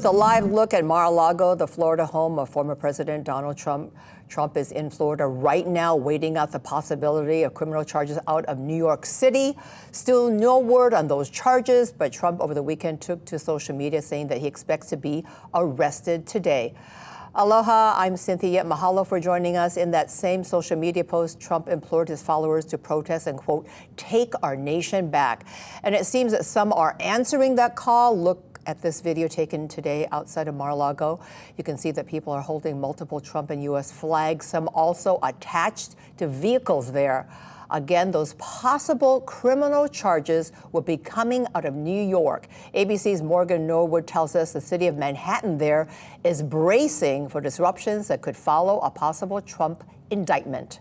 The live look at Mar-a-Lago, the Florida home of former President Donald Trump. Trump is in Florida right now, waiting out the possibility of criminal charges out of New York City. Still no word on those charges, but Trump over the weekend took to social media saying that he expects to be arrested today. Aloha, I'm Cynthia. Mahalo for joining us. In that same social media post, Trump implored his followers to protest and, quote, take our nation back. And it seems that some are answering that call. Look at this video taken today outside of Mar-a-Lago. You can see that people are holding multiple Trump and U.S. flags, some also attached to vehicles there. Again, those possible criminal charges will be coming out of New York. ABC's Morgan Norwood tells us the city of Manhattan there is bracing for disruptions that could follow a possible Trump indictment.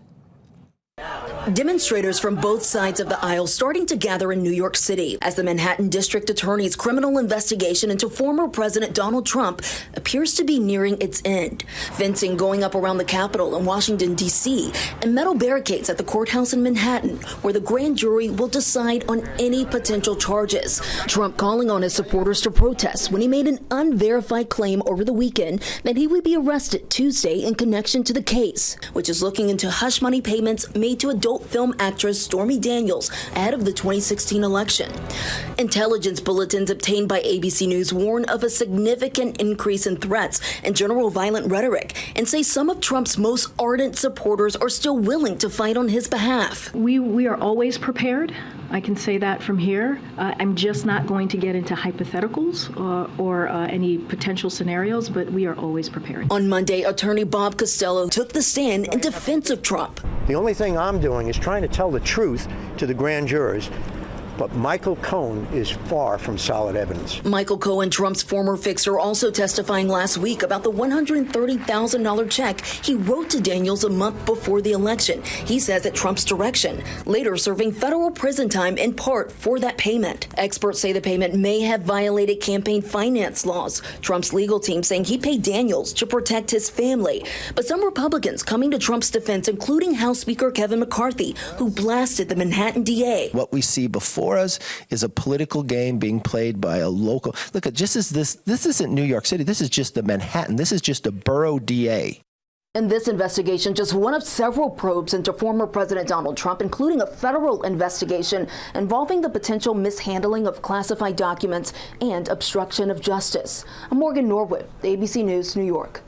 Demonstrators from both sides of the aisle starting to gather in New York City as the Manhattan District Attorney's criminal investigation into former President Donald Trump appears to be nearing its end. Fencing going up around the Capitol in Washington, D.C., and metal barricades at the courthouse in Manhattan, where the grand jury will decide on any potential charges. Trump calling on his supporters to protest when he made an unverified claim over the weekend that he would be arrested Tuesday in connection to the case, which is looking into hush money payments made to adult film actress Stormy Daniels ahead of the 2016 election. Intelligence bulletins obtained by ABC News warn of a significant increase in threats and general violent rhetoric and say some of Trump's most ardent supporters are still willing to fight on his behalf. We are always prepared. I can say that from here. I'm just not going to get into hypotheticals or any potential scenarios, but we are always prepared. On Monday, attorney Bob Costello took the stand in defense of Trump. The only thing I'm doing is trying to tell the truth to the grand jurors. But Michael Cohen is far from solid evidence. Michael Cohen, Trump's former fixer, also testifying last week about the $130,000 check he wrote to Daniels a month before the election. He says at Trump's direction, later serving federal prison time in part for that payment. Experts say the payment may have violated campaign finance laws. Trump's legal team saying he paid Daniels to protect his family. But some Republicans coming to Trump's defense, including House Speaker Kevin McCarthy, who blasted the Manhattan DA. What we see before us is a political game being played by a local. Look at just as this isn't New York City. This is just the Manhattan. This is just a borough DA. In this investigation, just one of several probes into former President Donald Trump, including a federal investigation involving the potential mishandling of classified documents and obstruction of justice. I'm Morgan Norwood, ABC News, New York.